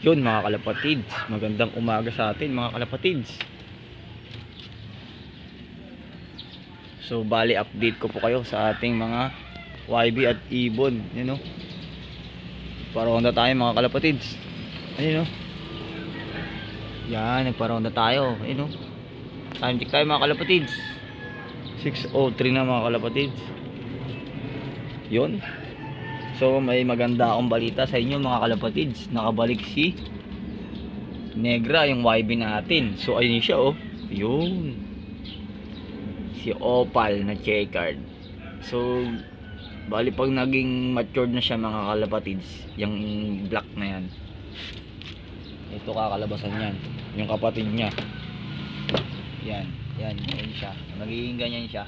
Yun mga kalapatids, magandang umaga sa atin mga kalapatids. So bali update ko po kayo sa ating mga YB at ibon. Yun o, paronda tayo mga kalapatids. Ayun o, yan, nagparonda tayo. Ayun o, time check tayo mga kalapatids, 6:03 na mga kalapatids. Yun. So may maganda akong balita sa inyo mga kalapatids. Nakabalik si Negra, yung YB natin. So ayun siya oh. Yun. Si Opal na checkered. So bali pag naging matured na siya mga kalapatids, yung black na yan, ito kakalabasan yan. Yung kapatid niya. Yan. Yan siya. Magiging ganyan siya.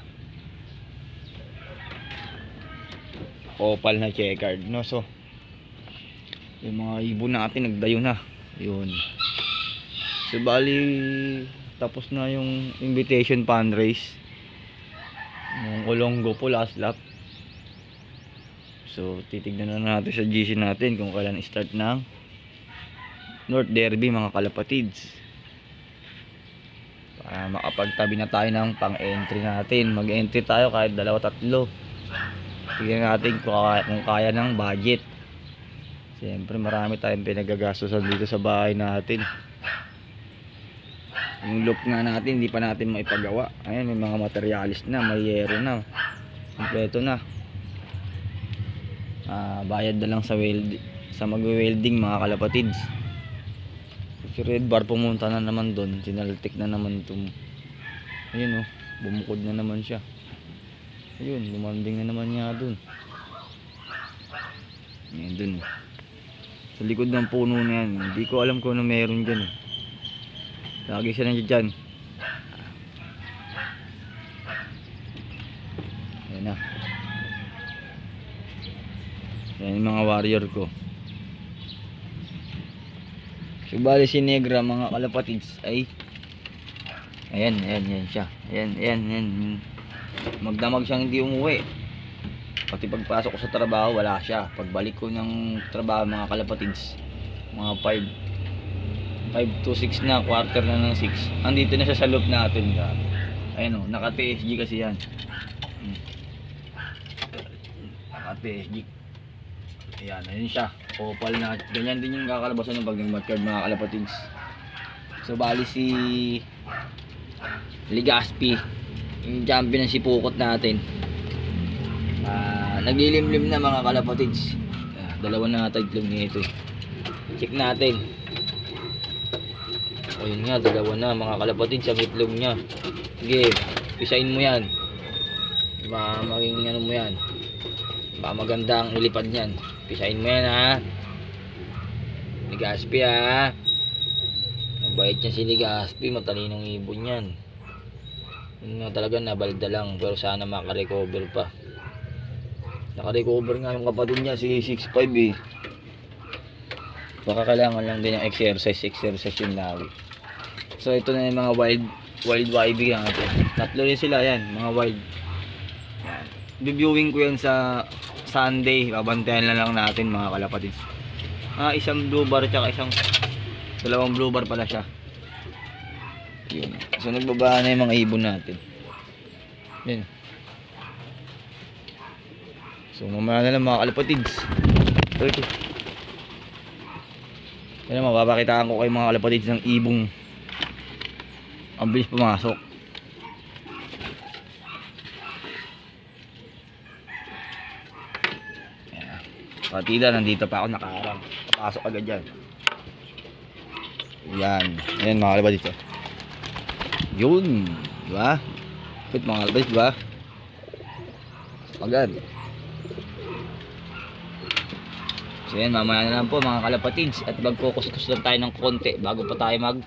Opal na checkered, no? So yung mga ibon natin nagdayo na. Yun. So bali tapos na yung invitation fundraise ng Olongo po last lap. So titignan na natin sa GC natin kung kailan start ng North Derby mga kalapatids, para makapagtabi na tayo ng pang-entry natin. Mag-entry tayo kahit dalawa tatlo. Tignan natin kung kaya ng budget. Siyempre marami tayong pinagagastusan dito sa bahay natin. Yung loop nga natin hindi pa natin maipagawa. Ayan, may mga materialis na, may yero na, kompleto na. Bayad na lang sa mag-welding mga kalapatids. Si Red Bar pumunta na naman doon, sinaltik na naman itong, ayun oh, bumukod na naman siya. Ayun, lumanding na naman niya dun. Ayan dun. Sa likod ng puno na yan. Hindi ko alam kung ano meron dyan. Lagi siya nandiyan dyan. Ayan na. Ayan yung mga warrior ko. So bali si Negra mga kalapatids ay ayan siya. Ayan. Magdamag siyang hindi umuwi. Pati pagpasok ko sa trabaho wala siya. Pagbalik ko ng trabaho mga kalapatids, mga 5 to 6 na, quarter na ng 6, andito na siya sa loop natin. Ayun o, naka TSG kasi yan. Naka TSG. Ayan, ayun siya. Opal na, ganyan din yung kakalabasan ng pagiging matured mga kalapatids. So bali si Ligaspi, yung champion ng sipukot natin, naglilimlim na mga kalapatids. Dalawa na taglong nito eh. Check natin. Ayun nga, dalawa na mga kalapatids sa itlog nya. Sige, pisain mo yan. Maging ano mo yan, baka maganda ang ilipad nyan. Pisain mo yan ha, Ligaspi ha. Mabait niya si Ligaspi, matalinong ibon yan. Yun nga talaga, nabalda lang, pero sana makarecover pa. Nakarecover nga yung kapatid niya si 6'5 eh. Baka kailangan lang din yung exercise yung lagi. So ito na yung mga wild YB natin. Tatlo rin sila yan, mga wild. Biviewing ko yan sa Sunday. Babantayan na lang natin mga kalapatids. Isang blue bar tsaka dalawang blue bar pala siya. Yun. So nagbaba na yung mga ibon natin. Yun. So mamaya na lang mga kalapatids. Okay. Yan, mapapakitaan ko kayo mga kalapatids ng ibong ang bilis pumasok. Yan. Partida, nandito pa ako nakaharang. Papasok agad dyan. Yan mga kalapatids. Yun, diba? Fit mga kalapatids, diba? Agad. So yan, mamaya na lang po mga kalapatids, at magkukuskus lang tayo ng konti bago pa tayo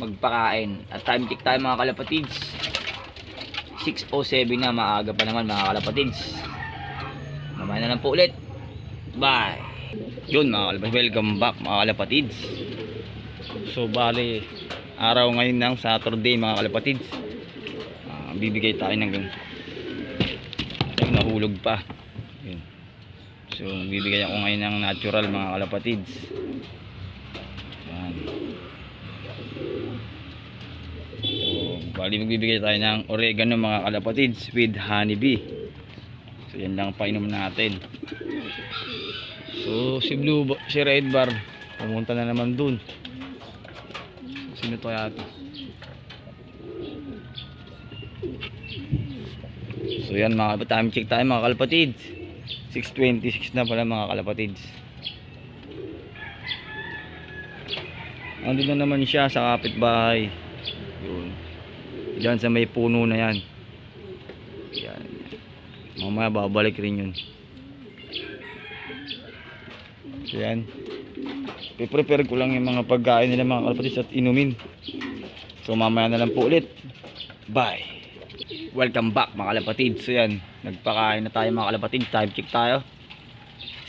magpakain. At time check tayo mga kalapatids, 6:07 na, maaga pa naman mga kalapatids. Mamaya na lang po ulit. Bye. Yun mga kalapatids, welcome back mga kalapatids. So bali araw ngayon ng Saturday mga kalapatids, bibigay tayo ng nahulog pa. Yun. So bibigyan ako ngayon ng natural mga kalapatids. Bali magbibigay tayo ng oregano mga kalapatids with honeybee. So yan lang painom natin. So si Red Bar pumunta na naman dun. Sino to yata? So yan mga time check tayo mga kalapatids. 6:26 na pala mga kalapatids. Andun na naman siya sa kapitbahay. Yun. Diyan sa may puno na yan. Yan. Mamaya babalik rin yun. So yan. Piprepare ko lang yung mga pagkain nila mga kalapatids at inumin. So mamaya na lang po ulit. Bye. Welcome back mga kalapatids. So yan. Nagpakain na tayo mga kalapatids. Time check tayo.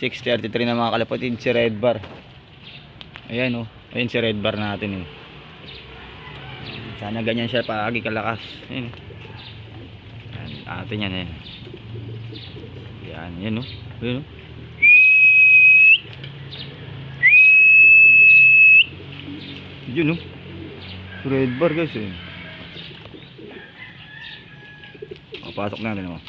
6:33 na mga kalapatids. Si Red Bar. Ayan oh. Ayan si Red Bar natin eh. Sana ganyan siya palagi kalakas. Ayan. Yan, atin yan. Yan, yan oh. Ayan oh. Yun oh. Red Bar guys eh. Papasok natin oh.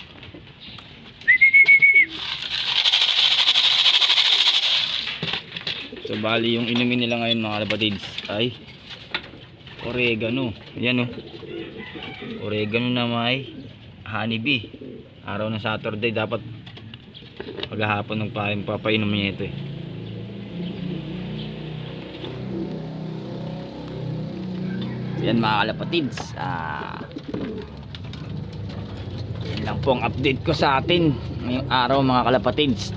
So bali yung inumin nila ngayon mga kalapatids ay oregano. Yan oh. Oregano na may honeybee. Araw ng Saturday dapat paghahapon ng papainom niya ito eh. Yan mga kalapatids. Yan lang po ang update ko sa atin ngayong araw mga kalapatids.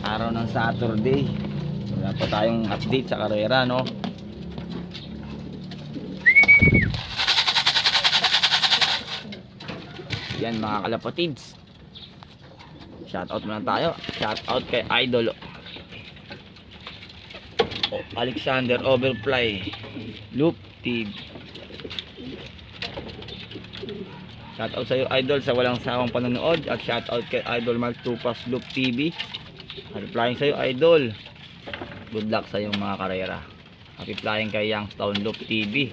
Araw ng Saturday. Wala pa tayong update sa karera no. Yan mga kalapatids. Shoutout muna tayo. Shoutout kay Idol Alexander Overfly Loop TV. Shoutout sa iyo Idol sa walang sawang panonood. At shoutout kay Idol Mark Tupas Loop TV. Happy flying sa iyo Idol. Good luck sa iyong mga karera. Happy flying kay Youngstown Loop TV.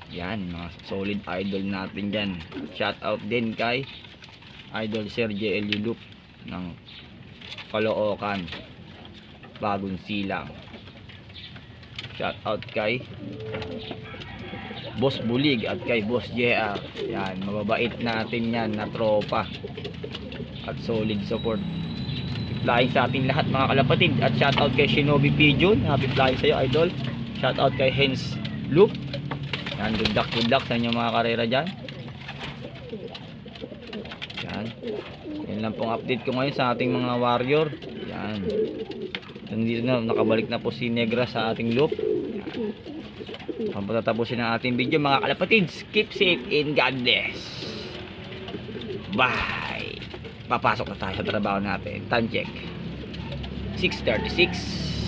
Yan, mga solid idol natin dyan. Shout out din kay Idol Sir JL Loop ng Caloocan, Bagong Silang. Shout out kay Boss Bulig at kay Boss JR. Yan, mababait natin yan na tropa at solid support. Happy flying sa ating lahat mga kalapatid. At shout out kay Shinobi Pigeon. Happy flying sa iyo Idol. Shout out kay Hens Loop. Yan, good luck sa inyo mga karera dyan. Yan. Yan lang pong update ko ngayon sa ating mga warrior. Yan. Nandito na, nakabalik na po si Negra sa ating loop. Yan. Pampatatapusin ang ating video mga kalapatids. Keep safe and God bless. Bye. Papasok na tayo sa trabaho natin. Time check. 6:36.